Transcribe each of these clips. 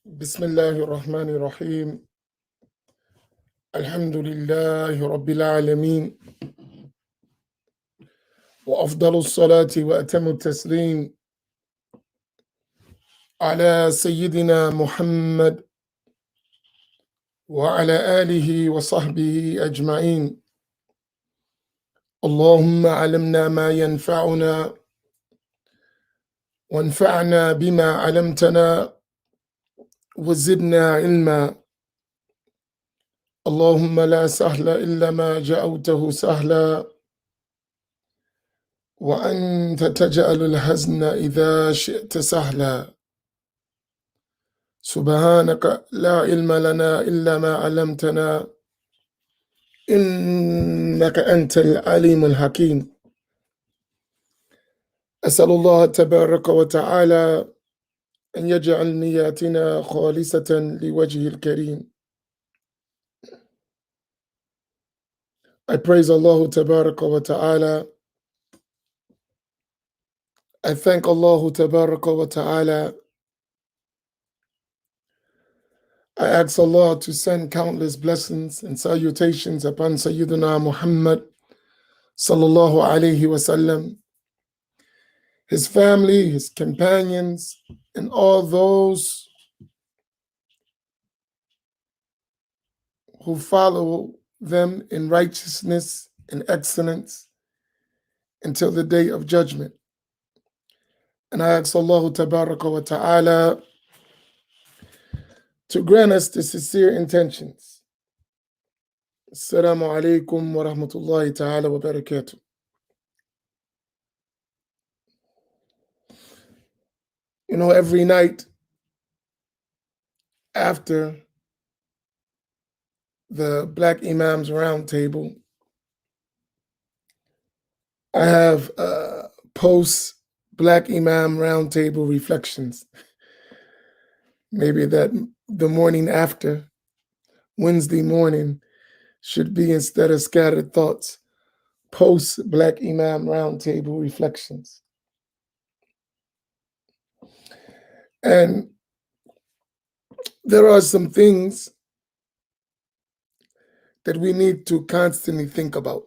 بسم الله الرحمن الرحيم الحمد لله رب العالمين وأفضل الصلاة وأتم التسليم على سيدنا محمد وعلى آله وصحبه أجمعين. اللهم علمنا ما ينفعنا وانفعنا بما علمتنا وزدنا علما. اللهم لا سهل إلا ما جعلته سهلا وأنت تجعل الحزن إذا شئت سهلا. سبحانك لا علم لنا إلا ما علمتنا إنك أنت العليم الحكيم. أسأل الله تبارك وتعالى أن يجعل نياتنا خالصة لوجهه الكريم. I praise Allah تبارك وتعالى. I thank Allah تبارك وتعالى. I ask Allah to send countless blessings and salutations upon Sayyidina Muhammad sallallahu alayhi wasallam, his family, his companions, and all those who follow them in righteousness and excellence until the day of judgment. And I ask Allah tabaraka wa ta'ala to grant us the sincere intentions. Assalamu alaikum wa rahmatullahi ta'ala wa barakatuh. You know, every night after the Black Imams Roundtable, I have post-Black Imam Roundtable reflections. Maybe that the morning after, Wednesday morning, should be, instead of scattered thoughts, post-Black Imam Roundtable reflections. And there are some things that we need to constantly think about.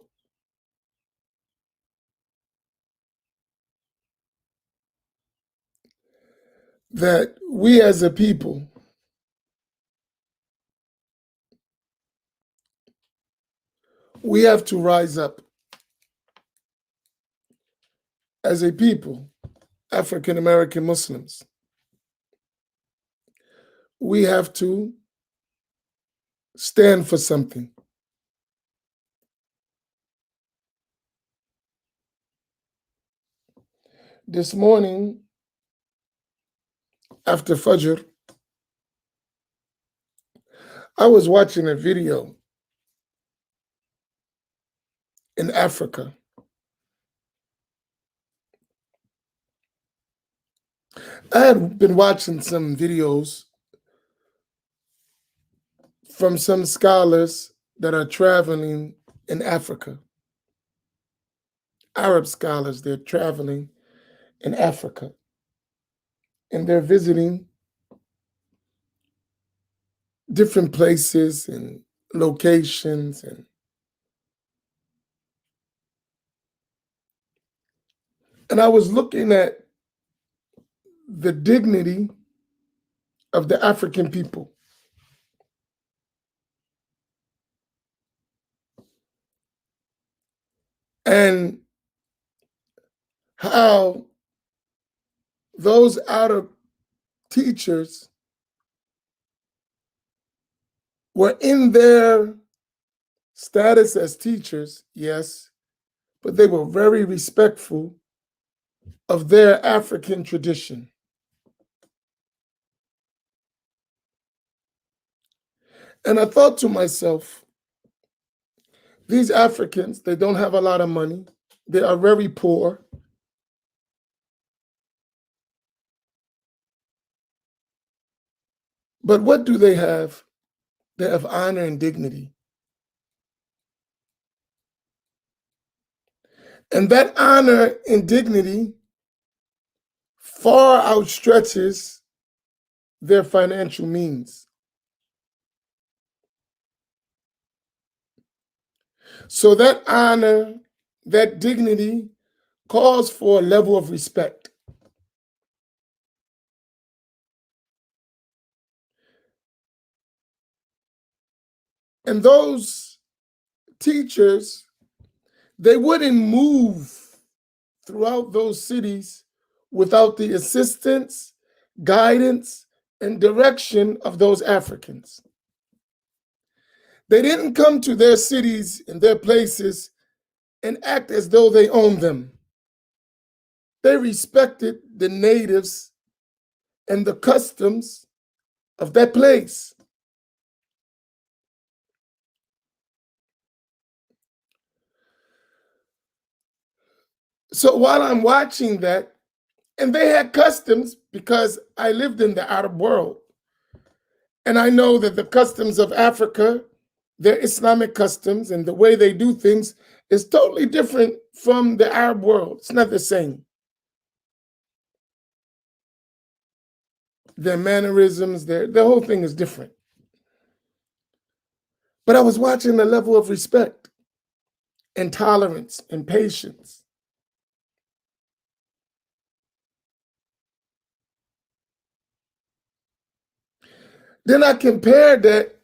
That we as a people we have to rise up as a people, African American Muslims. We have to stand for something. This morning, after Fajr, I was watching a video in Africa. I had been watching some videos from some scholars that are traveling in Africa. Arab scholars, they're traveling in Africa. And they're visiting different places and locations. And I was looking at the dignity of the African people. And how those Arab teachers were in their status as teachers, yes, but they were very respectful of their African tradition. And I thought to myself, these Africans, they don't have a lot of money. They are very poor. But what do they have? They have honor and dignity. And that honor and dignity far outstretches their financial means. So that honor, that dignity calls for a level of respect. And those teachers, they wouldn't move throughout those cities without the assistance, guidance, and direction of those Africans. They didn't come to their cities and their places and act as though they owned them. They respected the natives and the customs of that place. So while I'm watching that, and they had customs because I lived in the Arab world, and I know that the customs of Africa, their Islamic customs and the way they do things is totally different from the Arab world. It's not the same. Their mannerisms, the whole thing is different. But I was watching the level of respect and tolerance and patience. Then I compared that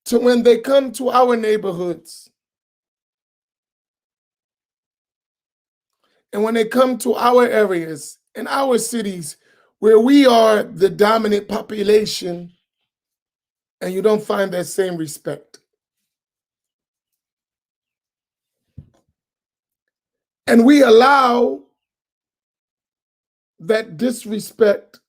to when they come to our neighborhoods and when they come to our areas and our cities where we are the dominant population, and you don't find that same respect. And we allow that disrespect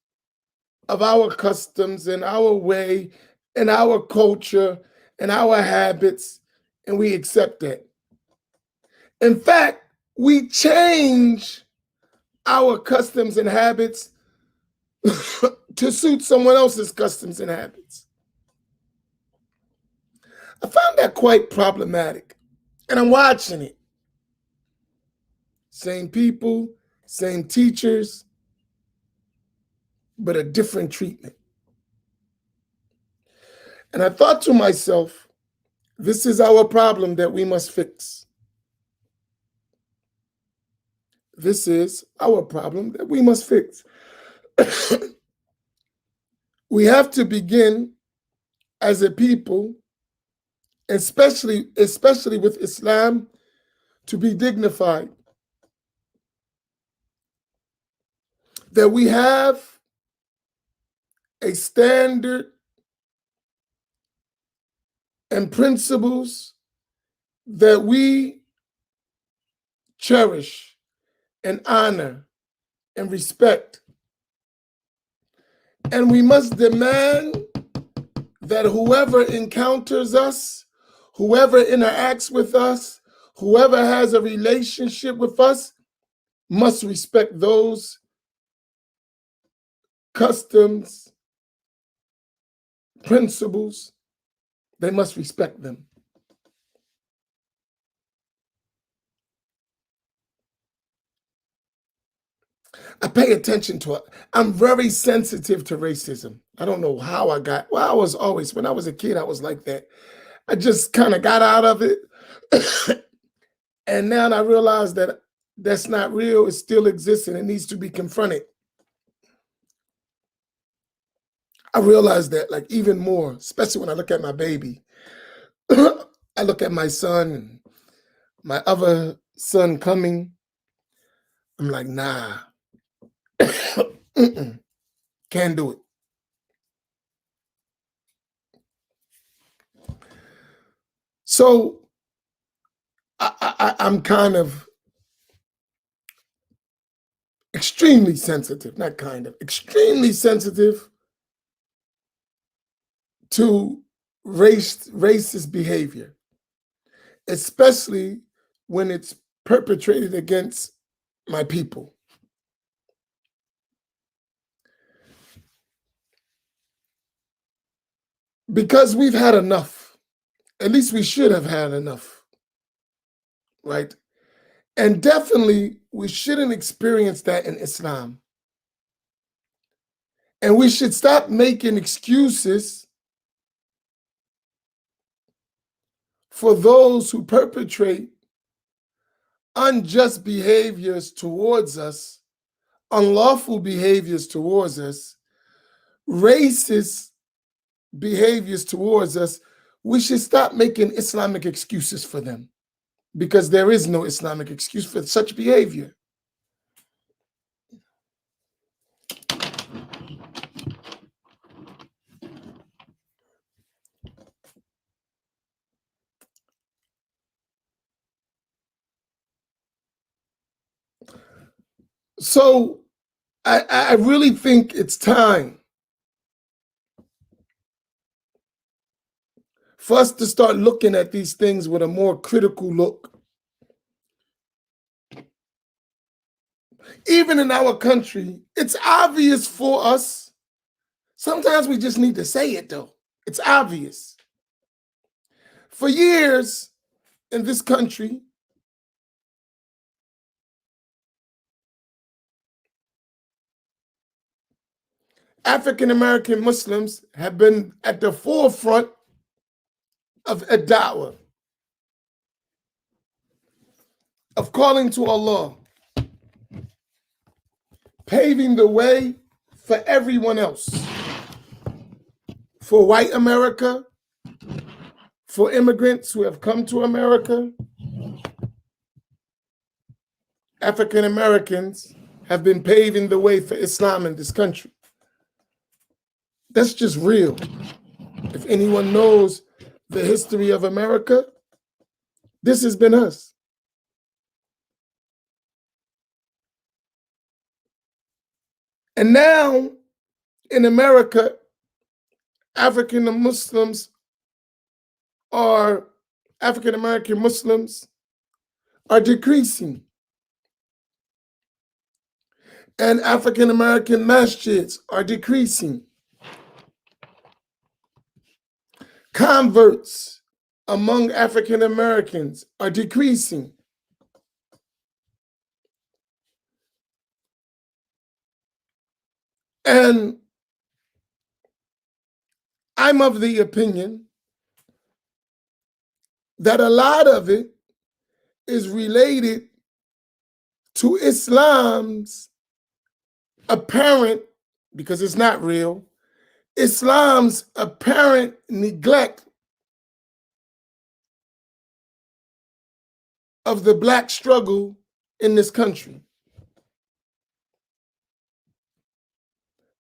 of our customs and our way and our culture and our habits, and we accept that. In fact, we change our customs and habits to suit someone else's customs and habits. I found that quite problematic, and I'm watching it. Same people, same teachers, but a different treatment. And I thought to myself, this is our problem that we must fix. This is our problem that we must fix. We have to begin as a people, especially with Islam, to be dignified. That we have a standard and principles that we cherish and honor and respect. And we must demand that whoever encounters us, whoever interacts with us, whoever has a relationship with us, must respect those customs, principles. They must respect them. I pay attention to it. I'm very sensitive to racism. I don't know how I got, well, I was always, when I was a kid, I was like that. I just kind of got out of it. And now I realize that that's not real. It still exists and it needs to be confronted. I realize that like even more, especially when I look at my baby. I look at my son and my other son coming. I'm like, nah, can't do it. So I'm kind of extremely sensitive, not kind of, extremely sensitive to racist behavior, especially when it's perpetrated against my people. Because we've had enough. At least we should have had enough, right? And definitely we shouldn't experience that in Islam. And we should stop making excuses for those who perpetrate unjust behaviors towards us, unlawful behaviors towards us, racist behaviors towards us. We should stop making Islamic excuses for them, because there is no Islamic excuse for such behavior. So I really think it's time for us to start looking at these things with a more critical look. Even in our country, it's obvious for us. Sometimes we just need to say it, though. It's obvious. For years in this country, African-American Muslims have been at the forefront of ad-da'wah, of calling to Allah, paving the way for everyone else, for white America, for immigrants who have come to America. African Americans have been paving the way for Islam in this country. That's just real. If anyone knows the history of America, this has been us. And now in America, African American Muslims are decreasing. And African American masjids are decreasing. Converts among African Americans are decreasing. And I'm of the opinion that a lot of it is related to Islam's apparent, because it's not real, Islam's apparent neglect of the Black struggle in this country.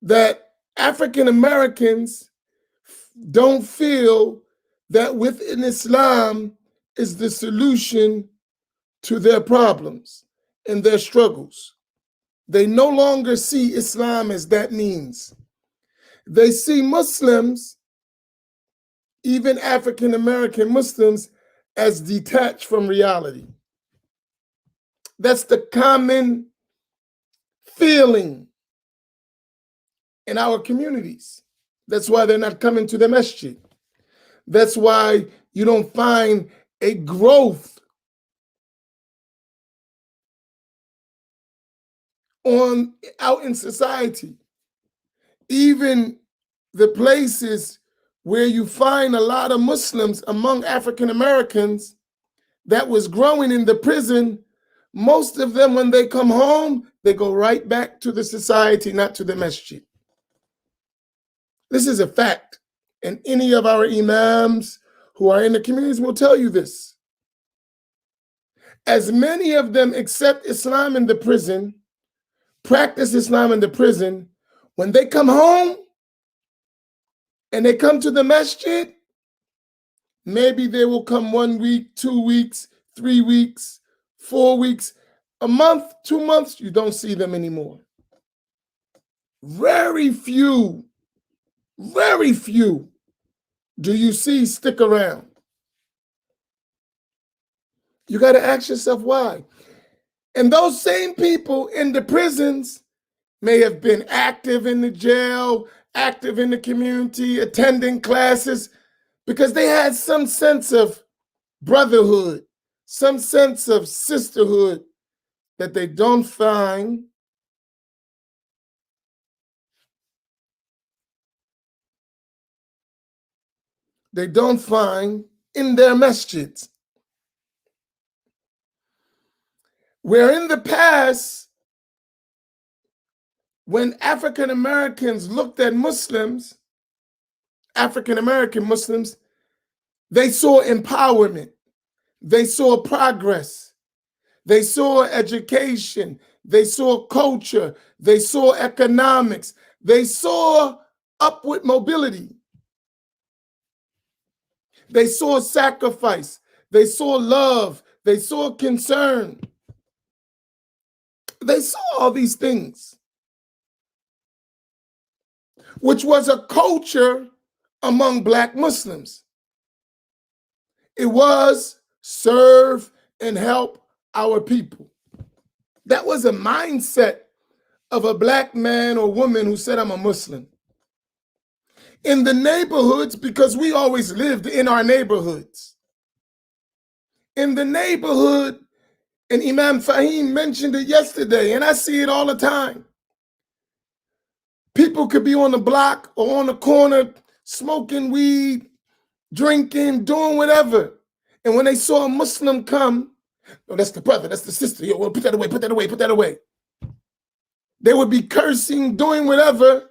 That African Americans don't feel that within Islam is the solution to their problems and their struggles. They no longer see Islam as that means. They see Muslims, even African American Muslims, as detached from reality. That's the common feeling in our communities. That's why they're not coming to the masjid. That's why you don't find a growth out in society. Even the places where you find a lot of Muslims among African Americans that was growing in the prison, most of them, when they come home, they go right back to the society, not to the masjid. This is a fact. And any of our imams who are in the communities will tell you this. As many of them accept Islam in the prison, practice Islam in the prison, when they come home and they come to the masjid, maybe they will come 1 week, 2 weeks, 3 weeks, 4 weeks, a month, 2 months, you don't see them anymore. Very few do you see stick around. You got to ask yourself why. And those same people in the prisons may have been active in the jail, active in the community, attending classes, because they had some sense of brotherhood, some sense of sisterhood that they don't find they don't find in their masjids. Where in the past, when African Americans looked at Muslims, African American Muslims, they saw empowerment, they saw progress, they saw education, they saw culture, they saw economics, they saw upward mobility. They saw sacrifice, they saw love, they saw concern. They saw all these things, which was a culture among Black Muslims. It was serve and help our people. That was a mindset of a Black man or woman who said, I'm a Muslim. In the neighborhoods, because we always lived in our neighborhoods. In the neighborhood, and Imam Fahim mentioned it yesterday, and I see it all the time. People could be on the block or on the corner smoking weed, drinking, doing whatever. And when they saw a Muslim come, oh, that's the brother, that's the sister, yo, well, put that away, put that away, put that away. They would be cursing, doing whatever.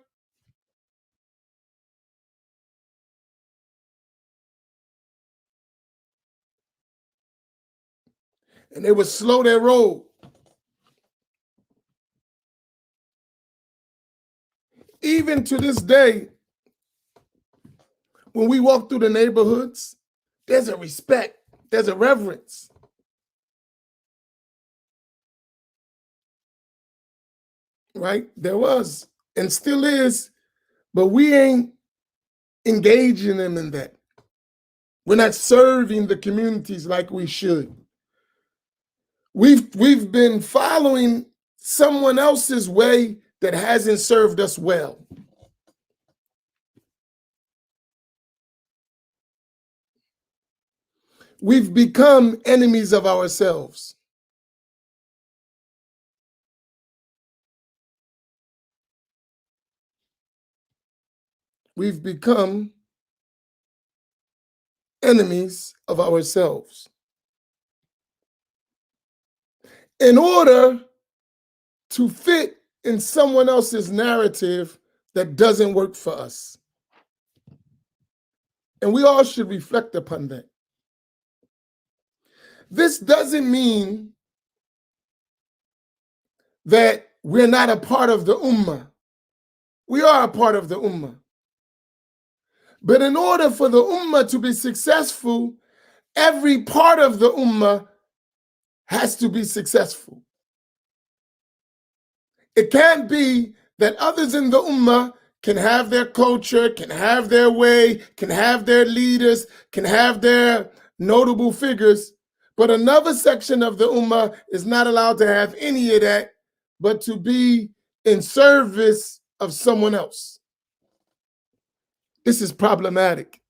And they would slow their roll. Even to this day, when we walk through the neighborhoods, there's a respect, there's a reverence. Right? There was, and still is, but we ain't engaging them in that. We're not serving the communities like we should. We've been following someone else's way that hasn't served us well. We've become enemies of ourselves. We've become enemies of ourselves. In order to fit in someone else's narrative that doesn't work for us. And we all should reflect upon that. This doesn't mean that we're not a part of the ummah. We are a part of the ummah. But in order for the ummah to be successful, every part of the ummah has to be successful. It can't be that others in the ummah can have their culture, can have their way, can have their leaders, can have their notable figures, but another section of the ummah is not allowed to have any of that, but to be in service of someone else. This is problematic.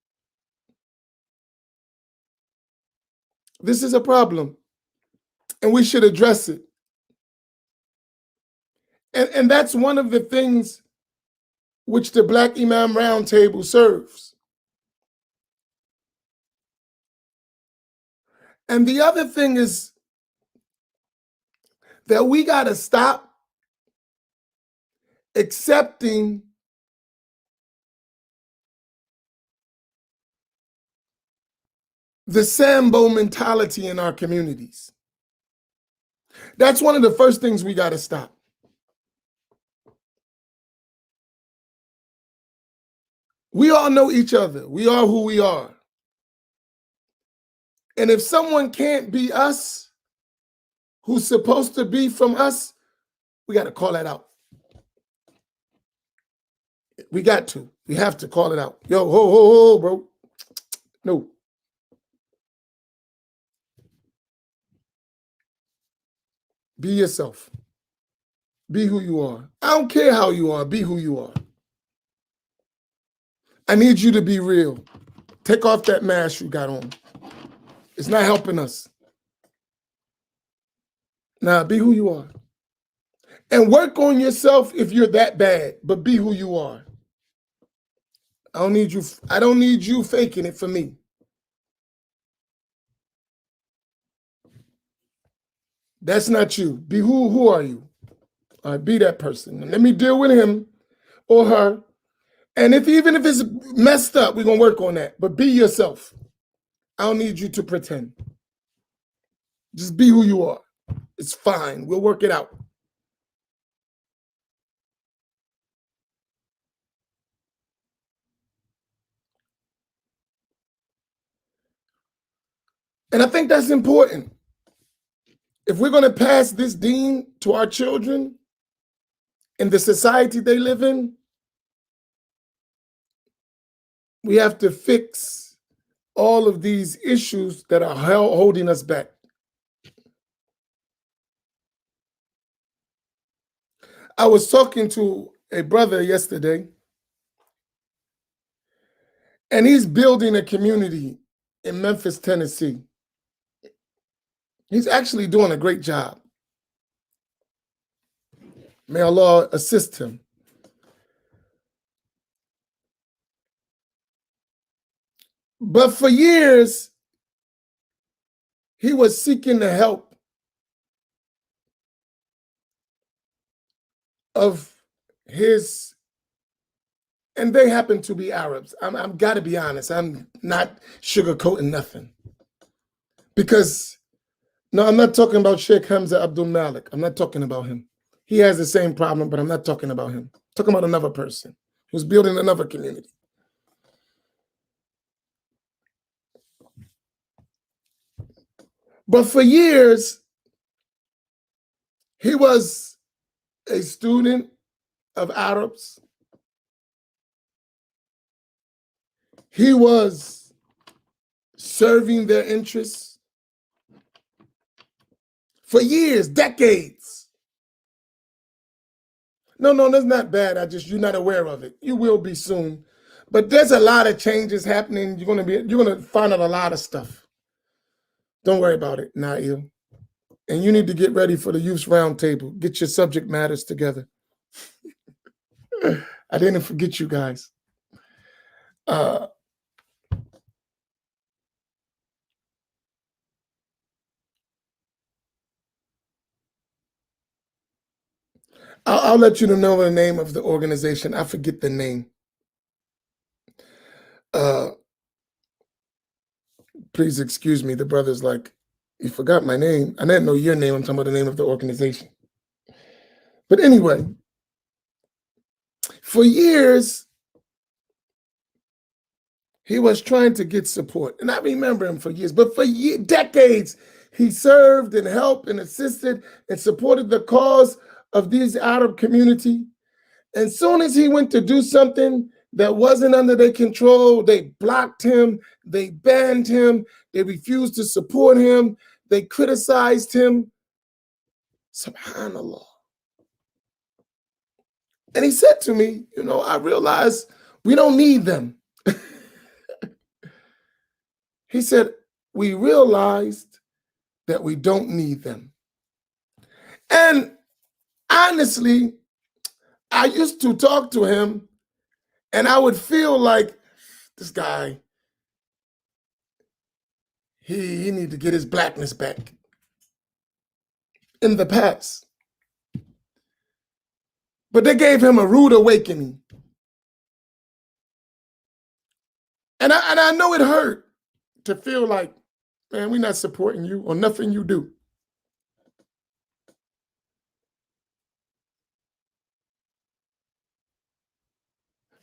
This is a problem, and we should address it. And that's one of the things which the Black Imam Roundtable serves. And the other thing is that we got to stop accepting the Sambo mentality in our communities. That's one of the first things we got to stop. We all know each other. We are who we are. And if someone can't be us, who's supposed to be from us, we got to call that out. We got to. We have to call it out. Yo, ho, ho, ho, bro. No. Be yourself. Be who you are. I don't care how you are. Be who you are. I need you to be real. Take off that mask you got on. It's not helping us. Nah, be who you are. And work on yourself if you're that bad, but be who you are. I don't need you faking it for me. That's not you. Be who are you? All right, be that person. And let me deal with him or her. And even if it's messed up, we're gonna work on that. But be yourself. I don't need you to pretend. Just be who you are. It's fine. We'll work it out. And I think that's important. If we're going to pass this deen to our children in the society they live in, we have to fix all of these issues that are holding us back. I was talking to a brother yesterday, and he's building a community in Memphis, Tennessee. He's actually doing a great job. May Allah assist him. But for years, he was seeking the help of his, and they happen to be Arabs. I'm got to be honest. I'm not sugarcoating nothing. Because, no, I'm not talking about Sheikh Hamza Abdul Malik. I'm not talking about him. He has the same problem, but I'm not talking about him. I'm talking about another person who's building another community. But for years, he was a student of Arabs. He was serving their interests for years, decades. No, that's not bad. You're not aware of it. You will be soon. But there's a lot of changes happening. You're gonna find out a lot of stuff. Don't worry about it, Nail. And you need to get ready for the Youth Roundtable. Get your subject matters together. I didn't forget you guys. I'll let you know the name of the organization. I forget the name. Please excuse me. The brother's like, you forgot my name. I didn't know your name. I'm talking about the name of the organization. But anyway, for years, he was trying to get support. And I remember him for years. But for decades, he served and helped and assisted and supported the cause of this Arab community. And soon as he went to do something that wasn't under their control, they blocked him, they banned him, they refused to support him, they criticized him. Subhanallah. And he said to me, I realize we don't need them. He said, we realized that we don't need them. And honestly, I used to talk to him and I would feel like this guy, he need to get his blackness back in the past. But they gave him a rude awakening. And I know it hurt to feel like, man, we're not supporting you or nothing you do.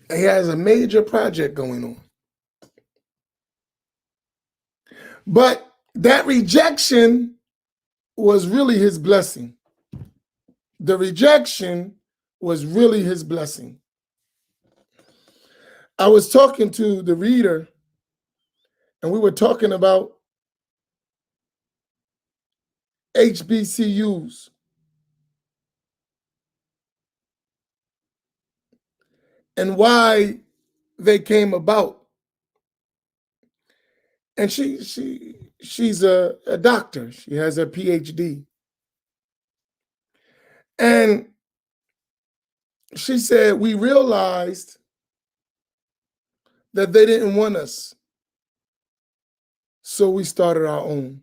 And he has a major project going on. But that rejection was really his blessing. The rejection was really his blessing. I was talking to the reader, and we were talking about HBCUs. And why they came about. And she's a doctor. She has a PhD. And she said, we realized that they didn't want us, so we started our own.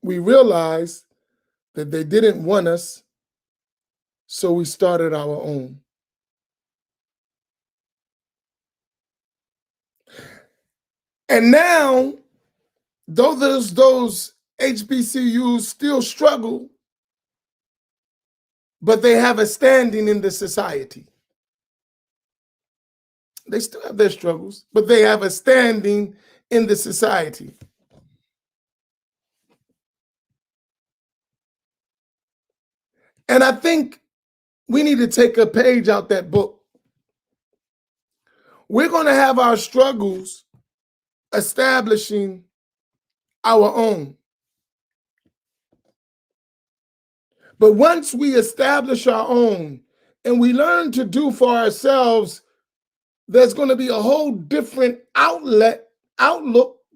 We realized that they didn't want us, so we started our own. And now, though those HBCUs still struggle, but they have a standing in the society. They still have their struggles, but they have a standing in the society. And I think we need to take a page out that book. We're going to have our struggles establishing our own. But once we establish our own and we learn to do for ourselves, there's going to be a whole different outlook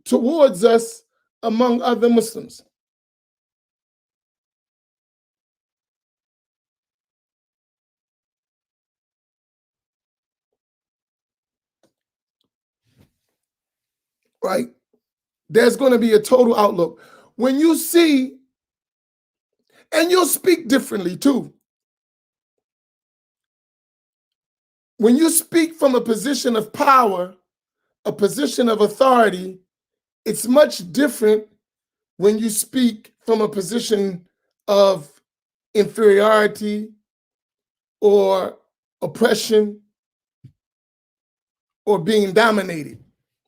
towards us among other Muslims. Right? There's going to be a total outlook. When you see, and you'll speak differently too. When you speak from a position of power, a position of authority, it's much different when you speak from a position of inferiority or oppression or being dominated.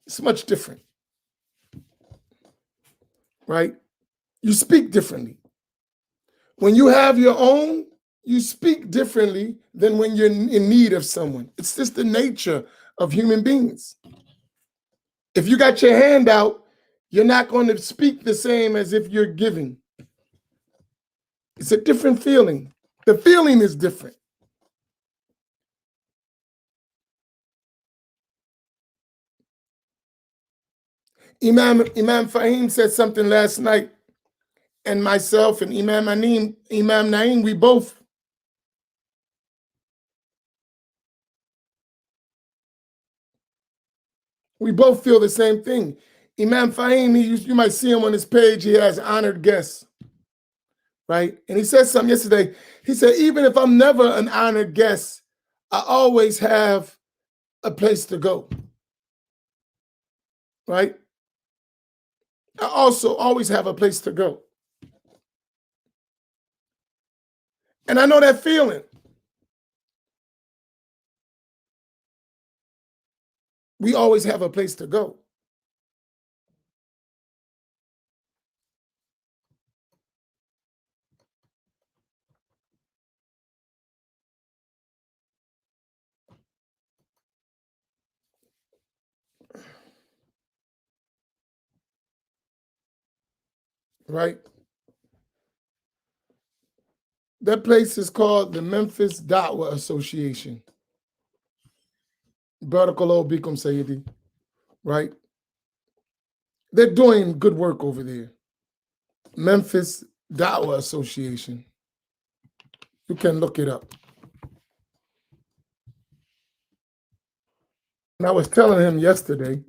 It's much different, right? You speak differently. When you have your own, you speak differently than when you're in need of someone. It's just the nature of human beings. If you got your hand out, you're not going to speak the same as if you're giving. It's a different feeling. The feeling is different. Imam Fahim said something last night, and myself and Imam Naeem, we both feel the same thing. Imam Fahim, you might see him on his page, he has honored guests, right? And he said something yesterday. He said, even if I'm never an honored guest, I always have a place to go, right? I also always have a place to go. And I know that feeling. We always have a place to go. Right? That place is called the Memphis Da'wah Association. Barakallahu bikum Sayyidi. Right? They're doing good work over there. Memphis Da'wah Association. You can look it up. And I was telling him yesterday,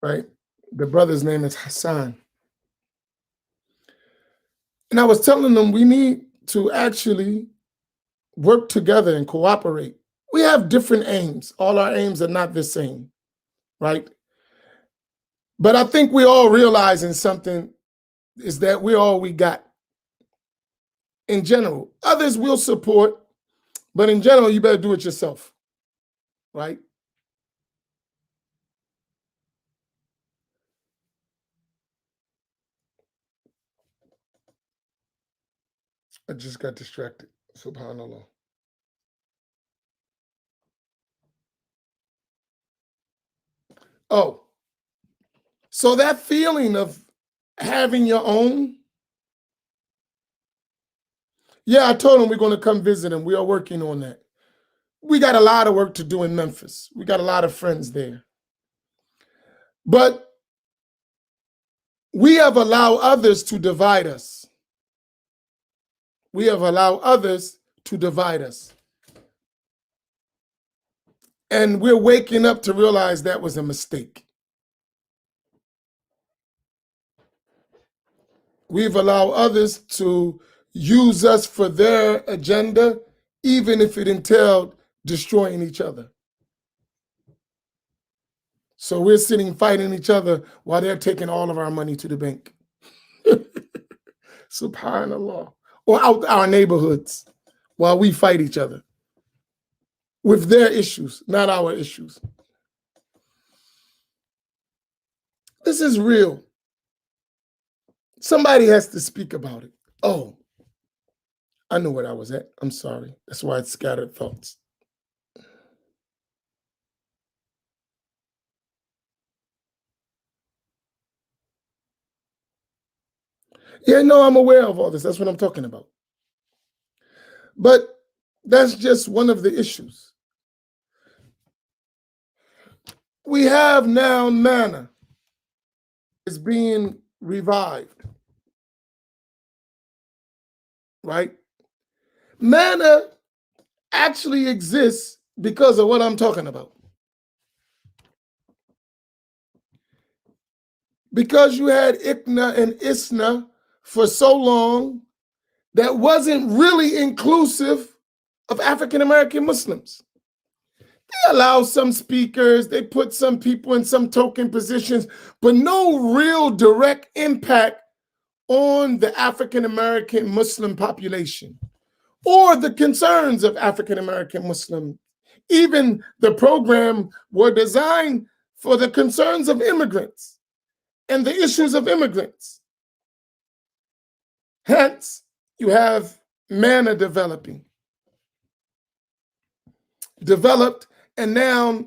right? The brother's name is Hassan. And I was telling them we need to actually work together and cooperate. We have different aims. All our aims are not the same, right? But I think we all realizing something is that we're all we got. In general, others will support, but in general, you better do it yourself, right? I just got distracted. Subhanallah. Oh, so that feeling of having your own, yeah, I told him we're going to come visit him. We are working on that. We got a lot of work to do in Memphis. We got a lot of friends there. But We have allowed others to divide us. We have allowed others to divide us. And we're waking up to realize that was a mistake. We've allowed others to use us for their agenda, even if it entailed destroying each other. So we're sitting fighting each other while they're taking all of our money to the bank. Subhanallah. Or out our neighborhoods while we fight each other with their issues, not our issues. This is real. Somebody has to speak about it. Oh, I know what I was at. I'm sorry. That's why it's scattered thoughts. Yeah, no, I'm aware of all this. That's what I'm talking about. But that's just one of the issues. We have now manna is being revived, right? Manna actually exists because of what I'm talking about. Because you had Ikna and Isna for so long that wasn't really inclusive of African-American Muslims. They allow some speakers, they put some people in some token positions, but no real direct impact on the African-American Muslim population or the concerns of African-American Muslim. Even the program were designed for the concerns of immigrants and the issues of immigrants. Hence, you have manna developed and now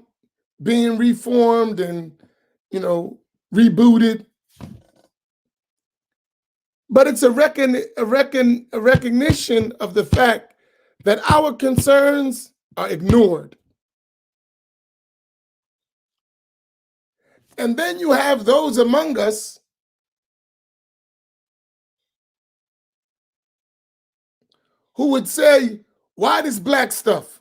being reformed and, rebooted. But it's a recognition of the fact that our concerns are ignored. And then you have those among us who would say, why this black stuff?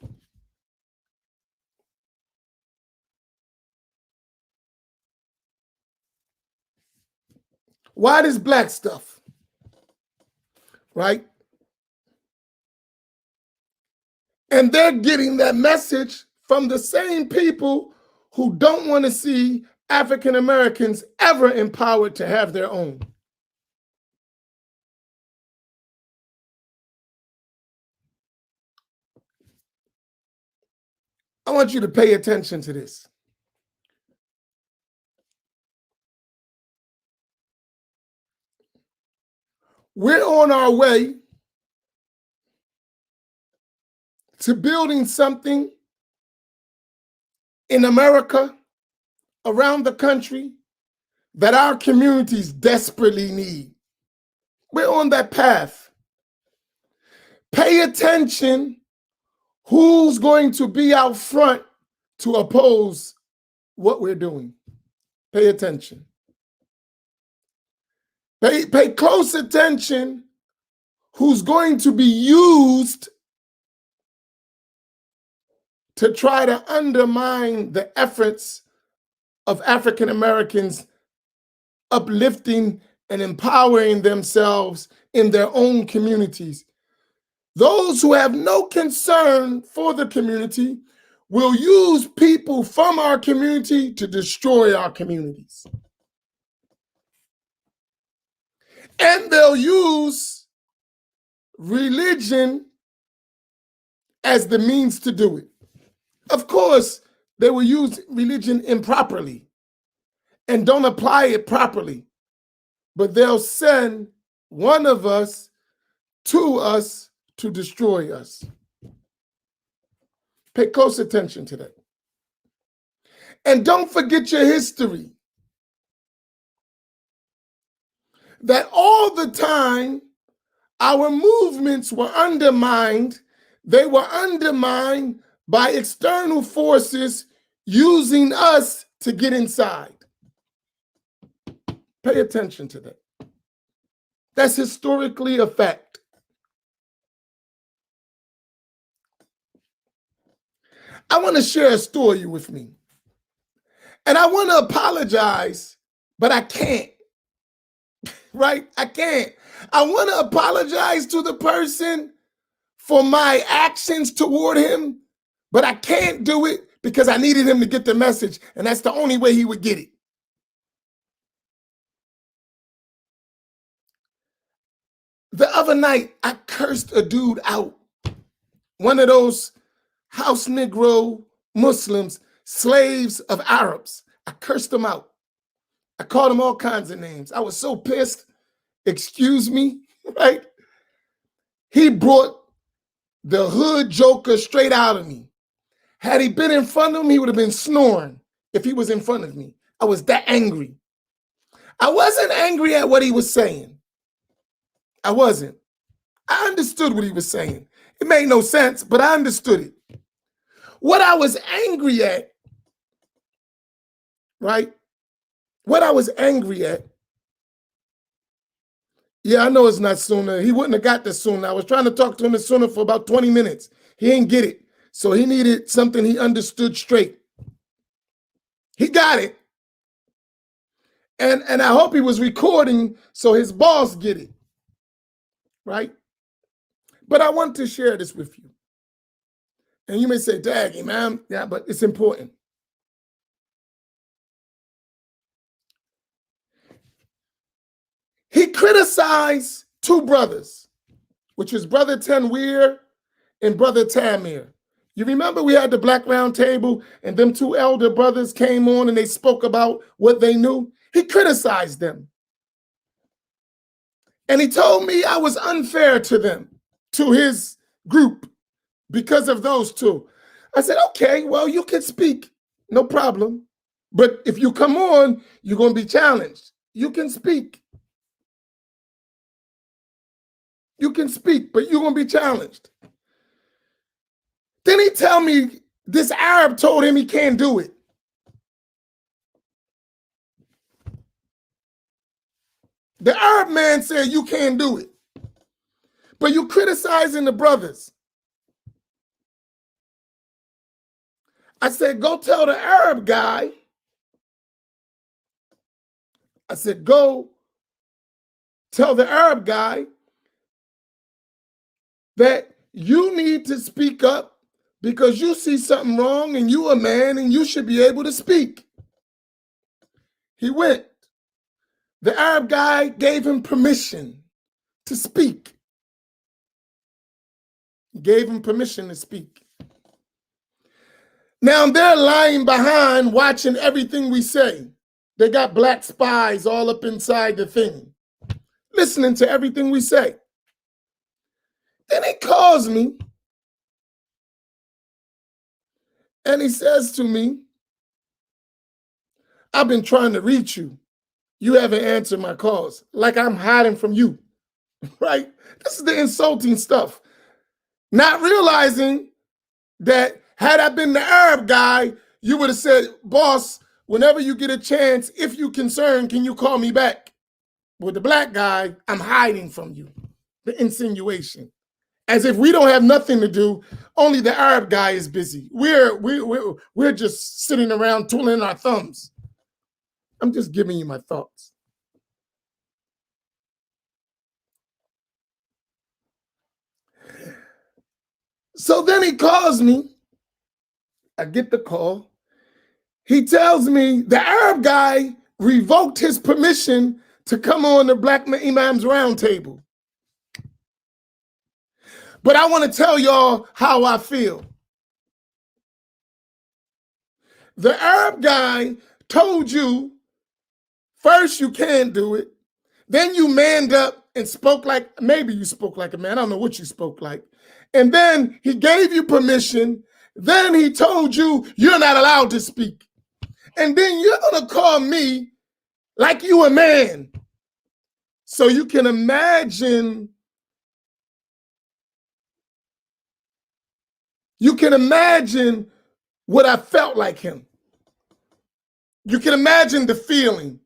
Why this black stuff? Right? And they're getting that message from the same people who don't want to see African Americans ever empowered to have their own. I want you to pay attention to this. We're on our way to building something in America, around the country, that our communities desperately need. We're on that path. Pay attention who's going to be out front to oppose what we're doing. Pay attention. Pay close attention who's going to be used to try to undermine the efforts of African Americans uplifting and empowering themselves in their own communities. Those who have no concern for the community will use people from our community to destroy our communities. And they'll use religion as the means to do it. Of course, they will use religion improperly and don't apply it properly, but they'll send one of us to destroy us. Pay close attention to that. And don't forget your history. That all the time our movements were undermined. They were undermined by external forces using us to get inside. Pay attention to that. That's historically a fact. I want to share a story with me. And I want to apologize, but I can't. Right? I can't. I want to apologize to the person for my actions toward him, but I can't do it because I needed him to get the message, and that's the only way he would get it. The other night, I cursed a dude out. One of those house Negro Muslims, slaves of Arabs. I cursed him out. I called him all kinds of names. I was so pissed. Excuse me, right? He brought the hood joker straight out of me. Had he been in front of him, he would have been snoring if he was in front of me. I was that angry. I wasn't angry at what he was saying. I wasn't. I understood what he was saying. It made no sense, but I understood it. What I was angry at, right? What I was angry at, yeah, I know it's not sooner. He wouldn't have got the sooner. I was trying to talk to him as sooner for about 20 minutes. He didn't get it. So he needed something he understood straight. He got it. And I hope he was recording so his boss get it. Right? But I want to share this with you. And you may say, dang, man, yeah, but it's important. He criticized two brothers, which was Brother Tanweer and Brother Tamir. You remember we had the Black Round Table and them two elder brothers came on and they spoke about what they knew? He criticized them. And he told me I was unfair to them, to his group, because of those two. I said, okay, well, you can speak, no problem. But if you come on, you're going to be challenged. You can speak. You can speak, but you're going to be challenged. Then he tell me this Arab told him he can't do it. The Arab man said you can't do it. But you criticizing the brothers. I said, go tell the Arab guy. I said, go tell the Arab guy that you need to speak up because you see something wrong and you a man and you should be able to speak. He went. The Arab guy gave him permission to speak. He gave him permission to speak. Now they're lying behind watching everything we say. They got black spies all up inside the thing, listening to everything we say. Then he calls me and he says to me, I've been trying to reach you. You haven't answered my calls, like I'm hiding from you, right? This is the insulting stuff. Not realizing that had I been the Arab guy, you would have said, boss, whenever you get a chance, if you're concerned, can you call me back? With the black guy, I'm hiding from you. The insinuation. As if we don't have nothing to do, only the Arab guy is busy. We're just sitting around twiddling our thumbs. I'm just giving you my thoughts. So then he calls me. I get the call. He tells me the Arab guy revoked his permission to come on the Black Imams Roundtable. But I want to tell y'all how I feel. The Arab guy told you, first you can't do it. Then you manned up and spoke like, maybe you spoke like a man. I don't know what you spoke like. And then he gave you permission. Then he told you you're not allowed to speak. And then you're going to call me like you a man. So you can imagine. You can imagine what I felt like him. You can imagine the feeling.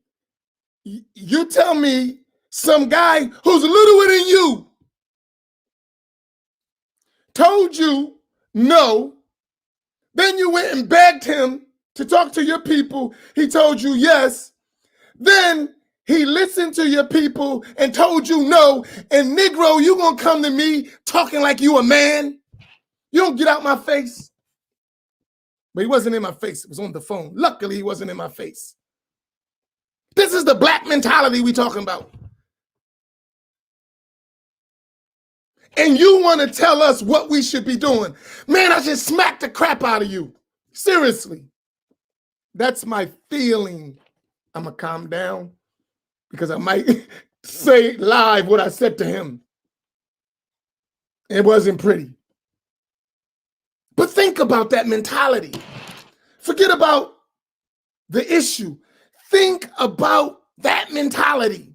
You tell me some guy who's littler than you told you no, then you went and begged him to talk to your people. He told you yes. Then he listened to your people and told you no. And Negro, you gonna come to me talking like you a man? You don't get out my face. But he wasn't in my face. It was on the phone. Luckily, he wasn't in my face. This is the black mentality we talking about. And you want to tell us what we should be doing. Man, I just smacked the crap out of you. Seriously. That's my feeling. I'm going to calm down because I might say live what I said to him. It wasn't pretty. But think about that mentality. Forget about the issue. Think about that mentality.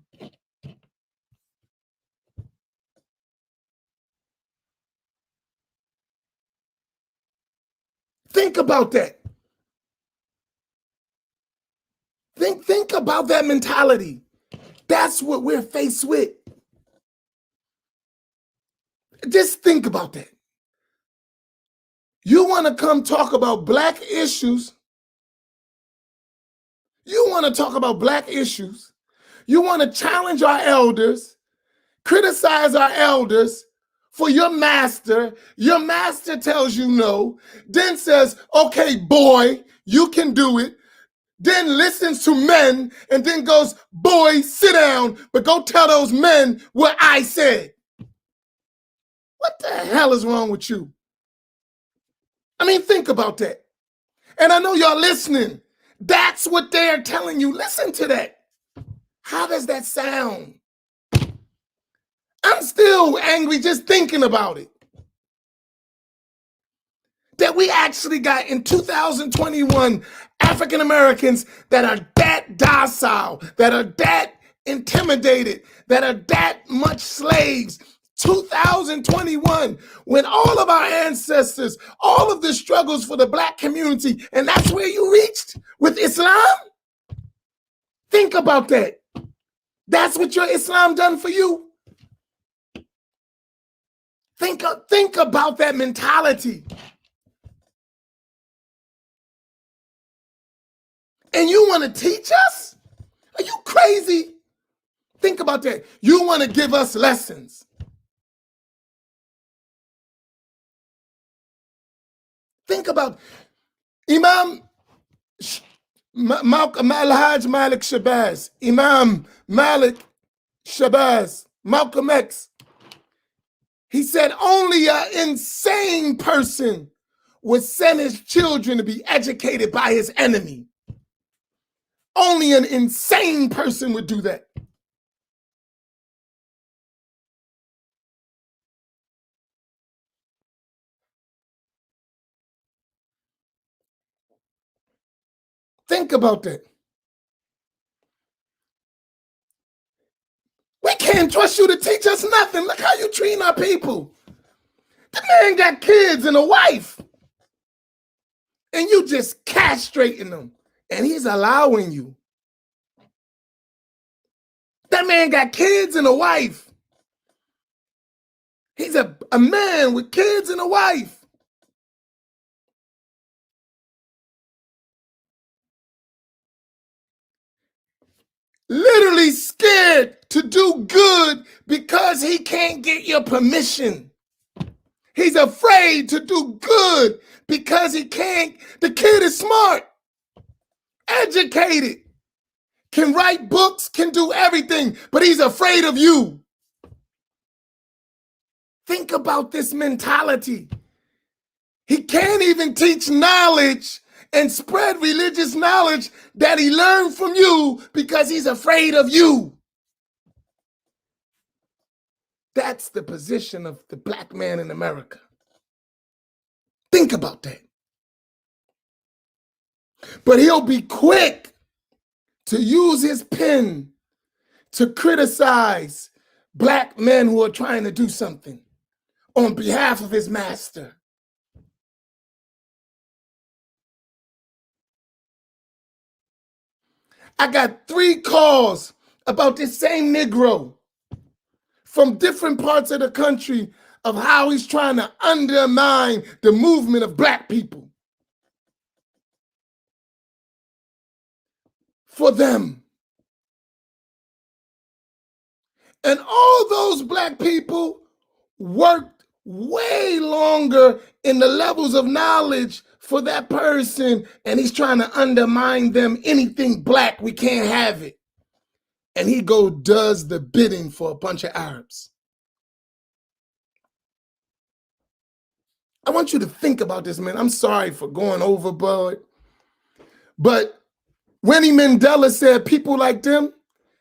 Think about that. Think about that mentality. That's what we're faced with. Just think about that. You want to come talk about black issues. You want to talk about black issues. You want to challenge our elders, criticize our elders for your master. Your master tells you no, then says, okay, boy, you can do it. Then listens to men and then goes, boy, sit down, but go tell those men what I said. What the hell is wrong with you? I mean, think about that. And I know y'all listening. That's what they're telling you. Listen to that. How does that sound? I'm still angry just thinking about it. That we actually got in 2021 African Americans that are that docile, that are that intimidated, that are that much slaves. 2021, when all of our ancestors, all of the struggles for the black community, and that's where you reached with Islam? Think about that. That's what your Islam done for you? Think about that mentality. And you want to teach us? Are you crazy? Think about that. You want to give us lessons. Think about Imam Al-Hajj Malik Shabazz, Imam Malik Shabazz, Malcolm X. He said only an insane person would send his children to be educated by his enemy. Only an insane person would do that. Think about that. We can't trust you to teach us nothing. Look how you treating our people. The man got kids and a wife. And you just castrating them. And he's allowing you. That man got kids and a wife. He's a man with kids and a wife. Literally scared to do good because he can't get your permission. He's afraid to do good because he can't. The kid is smart, educated, can write books, can do everything, but he's afraid of you. Think about this mentality. He can't even teach knowledge and spread religious knowledge that he learned from you because he's afraid of you. That's the position of the black man in America. Think about that. But he'll be quick to use his pen to criticize black men who are trying to do something on behalf of his master. I got 3 calls about this same Negro from different parts of the country of how he's trying to undermine the movement of black people. For them. And all those black people worked way longer in the levels of knowledge for that person, and he's trying to undermine them. Anything black, we can't have it. And he does the bidding for a bunch of Arabs. I want you to think about this, man. I'm sorry for going overboard, but Winnie Mandela said people like them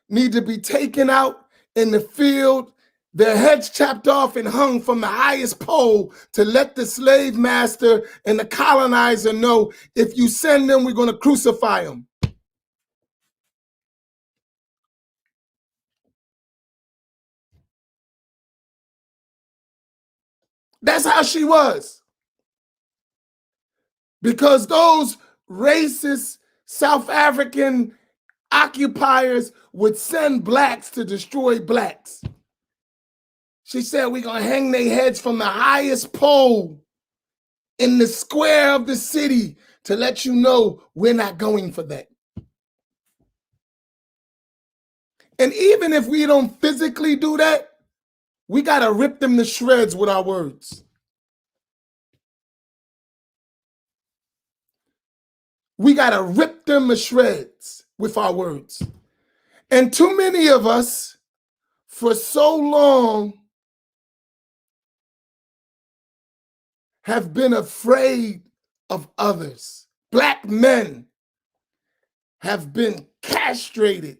need to be taken out in the field, their heads chopped off and hung from the highest pole to let the slave master and the colonizer know, if you send them, we're going to crucify them. That's how she was. Because those racist South African occupiers would send blacks to destroy blacks. She said, we're going to hang their heads from the highest pole in the square of the city to let you know we're not going for that. And even if we don't physically do that, we got to rip them to shreds with our words. We got to rip them to shreds with our words. And too many of us, for so long, have been afraid of others. Black men have been castrated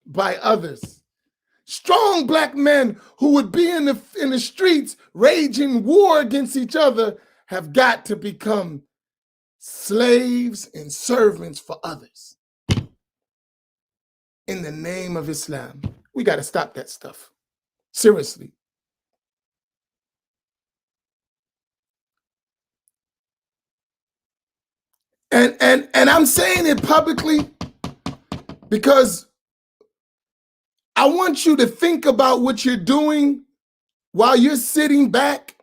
by others. Strong black men who would be in the streets raging war against each other have got to become slaves and servants for others. In the name of Islam. We got to stop that stuff. Seriously. And I'm saying it publicly because I want you to think about what you're doing while you're sitting back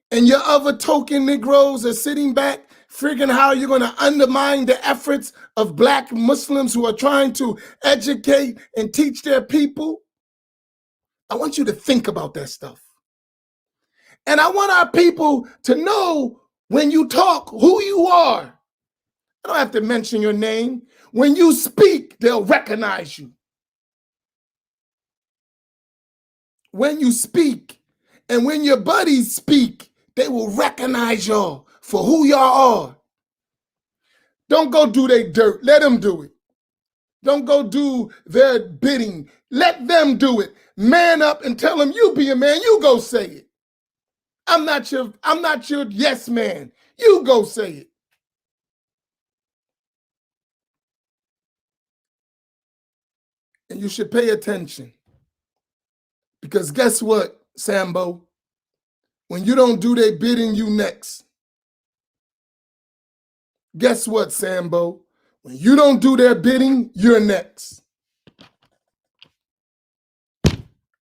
and your other token Negroes are sitting back figuring how you're going to undermine the efforts of black Muslims who are trying to educate and teach their people. I want you to think about that stuff. And I want our people to know when you talk who you are. I don't have to mention your name. When you speak, they'll recognize you. When you speak and when your buddies speak, they will recognize y'all for who y'all are. Don't go do their dirt. Let them do it. Don't go do their bidding. Let them do it. Man up and tell them, you be a man. You go say it. I'm not your yes man. You go say it. And you should pay attention. Because guess what, Sambo? When you don't do their bidding, you next. Guess what, Sambo? When you don't do their bidding, you're next.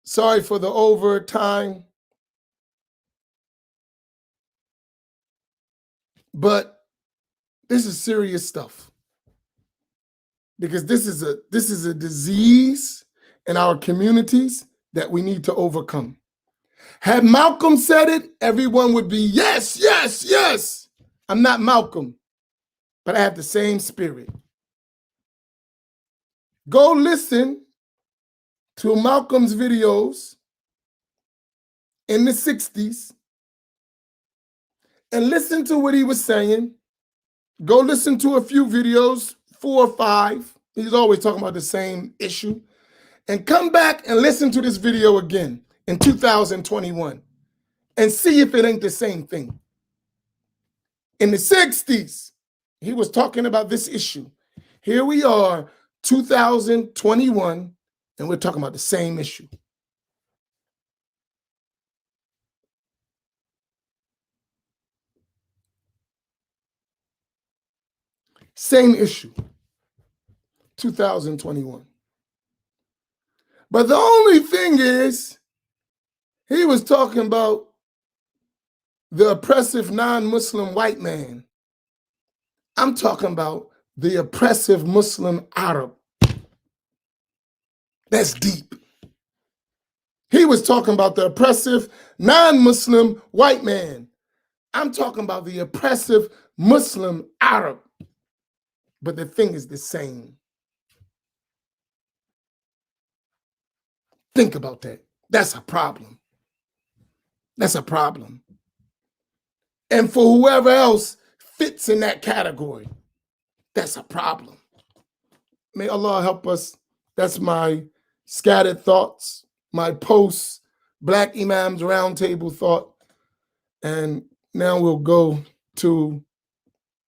Sorry for the overtime. But this is serious stuff. Because this is a disease in our communities that we need to overcome. Had Malcolm said it, everyone would be, yes, yes, yes. I'm not Malcolm, but I have the same spirit. Go listen to Malcolm's videos in the 60s and listen to what he was saying. Go listen to a few videos, 4 or 5. He's always talking about the same issue. And come back and listen to this video again in 2021 and see if it ain't the same thing. In the 60s, he was talking about this issue. Here we are, 2021, and we're talking about the same issue. Same issue, 2021. But the only thing is, he was talking about the oppressive non-Muslim white man. I'm talking about the oppressive Muslim Arab. That's deep. He was talking about the oppressive non-Muslim white man. I'm talking about the oppressive Muslim Arab. But the thing is the same. Think about that. That's a problem. That's a problem. And for whoever else fits in that category, that's a problem. May Allah help us. That's my scattered thoughts, my post Black Imams Roundtable thought. And now we'll go to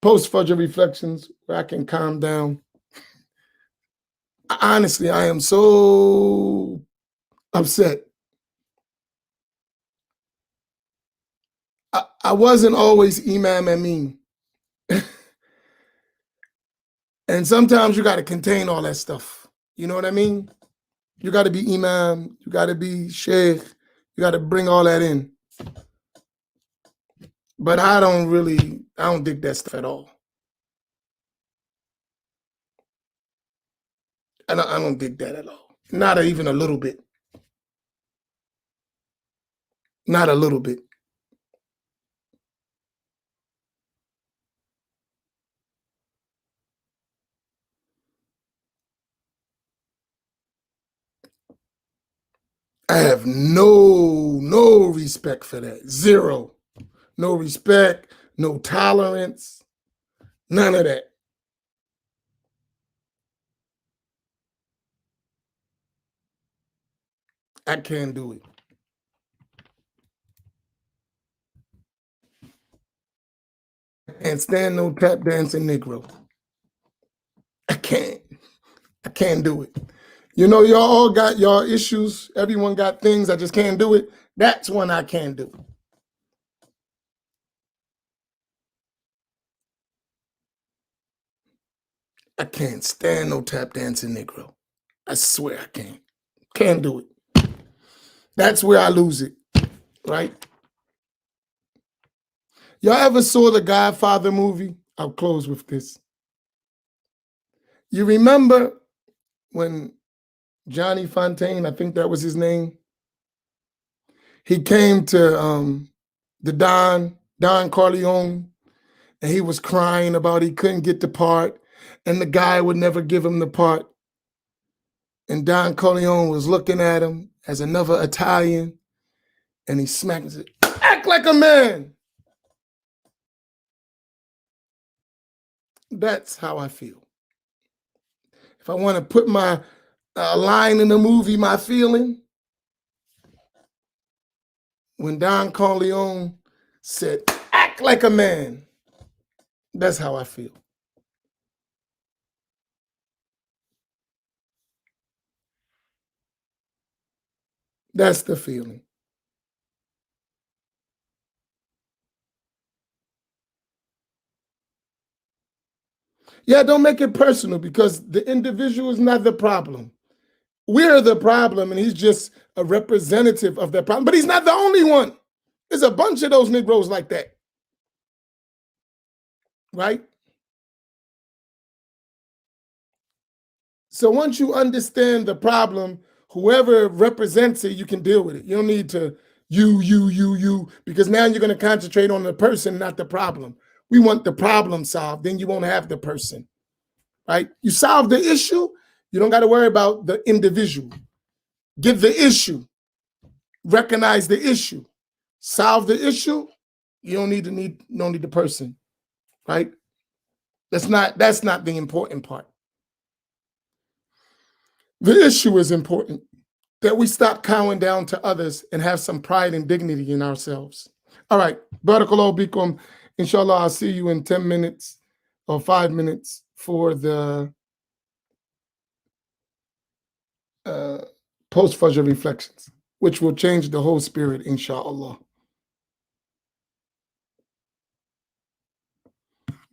post-Fajr reflections where I can calm down. Honestly, I am so upset. I wasn't always Imam Amin. And sometimes you got to contain all that stuff. You know what I mean? You got to be Imam, you got to be Sheikh, you got to bring all that in. But I don't dig that stuff at all. I don't dig that at all. Not even a little bit. Not a little bit. I have no respect for that. Zero. No respect, no tolerance, none of that. I can't do it. And stand no tap dancing Negro. I can't do it. You know, y'all all got y'all issues. Everyone got things. I just can't do it. That's one I can't do. I can't stand no tap dancing Negro. I swear I can't. Can't do it. That's where I lose it, right? Y'all ever saw the Godfather movie? I'll close with this. You remember when Johnny Fontaine, I think that was his name, he came to the Don Corleone, and he was crying about he couldn't get the part, and the guy would never give him the part. And Don Corleone was looking at him as another Italian, and he smacked and said, "Act like a man." That's how I feel. If I want to put my line in the movie, my feeling, when Don Corleone said, "Act like a man," that's how I feel. That's the feeling. Yeah, don't make it personal, because the individual is not the problem. We're the problem, and he's just a representative of that problem. But he's not the only one. There's a bunch of those Negroes like that, right? So once you understand the problem, whoever represents it, you can deal with it. You don't need to you, because now you're going to concentrate on the person, not the problem. We want the problem solved, then you won't have the person, right? You solve the issue, you don't got to worry about the individual. Get the issue, recognize the issue, solve the issue. You don't need the person, right? That's not the important part. The issue is important, that we stop cowing down to others and have some pride and dignity in ourselves. All right, Barakallahu bikum. Inshallah, I'll see you in 10 minutes or 5 minutes for the post-Fajr reflections, which will change the whole spirit, inshallah.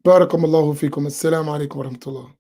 Barakallahu fikum. Assalamu alaikum wa rahmatullah.